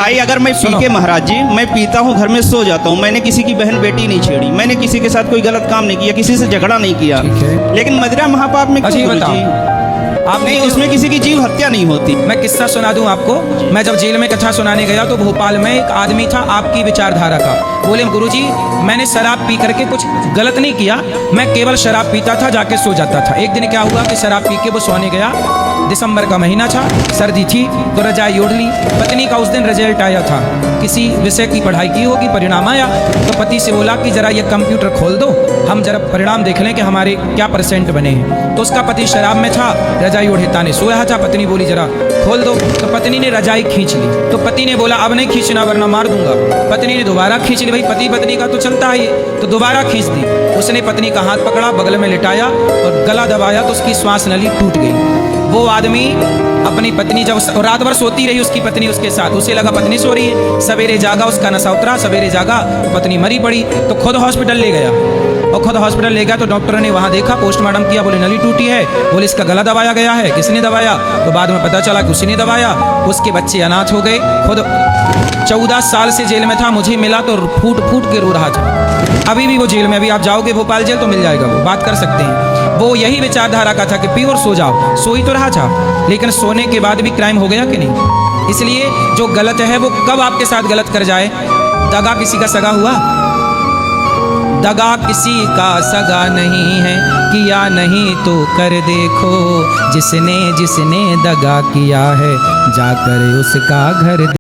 भाई अगर मैं पी के महाराज जी मैं पीता हूँ, घर में सो जाता हूँ, मैंने किसी की बहन बेटी नहीं छेड़ी, मैंने किसी के साथ कोई गलत काम नहीं किया, किसी से झगड़ा नहीं किया, लेकिन मदिरा महापाप में क्यों गुरुजी? आप नहीं, उसमें किसी की जीव हत्या नहीं होती। मैं किस्सा सुना दूं आपको। मैं जब जेल में कथा सुनाने गया तो भोपाल में एक आदमी था आपकी विचारधारा का। बोले गुरुजी मैंने शराब पी करके कुछ गलत नहीं किया, मैं केवल शराब पीता था, जाके सो जाता था। एक दिन क्या हुआ कि शराब पी के वो सोने गया, दिसंबर का महीना था, सर्दी थी, तो रजाई ओढ़ ली। पत्नी का उस दिन रिजल्ट आया था, किसी विषय की पढ़ाई की होगी, परिणाम आया, तो पति से बोला कि जरा ये कंप्यूटर खोल दो, हम जरा परिणाम देख लें कि हमारे क्या परसेंट बने हैं। तो उसका पति शराब में था, रजाई ओढ़े ताने सो रहा था। पत्नी बोली जरा खोल दो, तो पत्नी ने रजाई खींच ली। तो पति ने बोला अब नहीं खींचना वरना मार दूंगा। पत्नी ने दोबारा खींच ली, भाई पति पत्नी का तो चलता है ये, तो दोबारा खींच दी। उसने पत्नी का हाथ पकड़ा, बगल में लिटाया और गला दबाया, तो उसकी श्वास नली टूट गई। वो आदमी अपनी पत्नी जब रात भर सोती रही, उसकी पत्नी उसके साथ, उसे लगा पत्नी सो रही है। सवेरे जागा, उसका नशा उतरा, सवेरे जागा तो पत्नी मरी पड़ी। तो खुद हॉस्पिटल ले गया, और खुद हॉस्पिटल ले गया तो डॉक्टर ने वहाँ देखा, पोस्टमार्टम किया, बोले नली टूटी है, बोले इसका गला दबाया गया है। किसने दबाया? तो बाद में पता चला कि उसी ने दबाया। उसके बच्चे अनाथ हो गए। खुद 14 साल से जेल में था, मुझे मिला तो फूट फूट के रो रहा था। अभी भी वो जेल में, अभी आप जाओगे भोपाल जेल तो मिल जाएगा, वो बात कर सकते हैं। वो यही विचारधारा का था कि पी और सो जाओ। सो ही तो रहा था, लेकिन सोने के बाद भी क्राइम हो गया कि नहीं? इसलिए जो गलत है वो कब आपके साथ गलत कर जाए। दगा किसी का सगा हुआ? दगा किसी का सगा नहीं है, किया नहीं तो कर देखो, जिसने जिसने दगा किया है जाकर उसका घर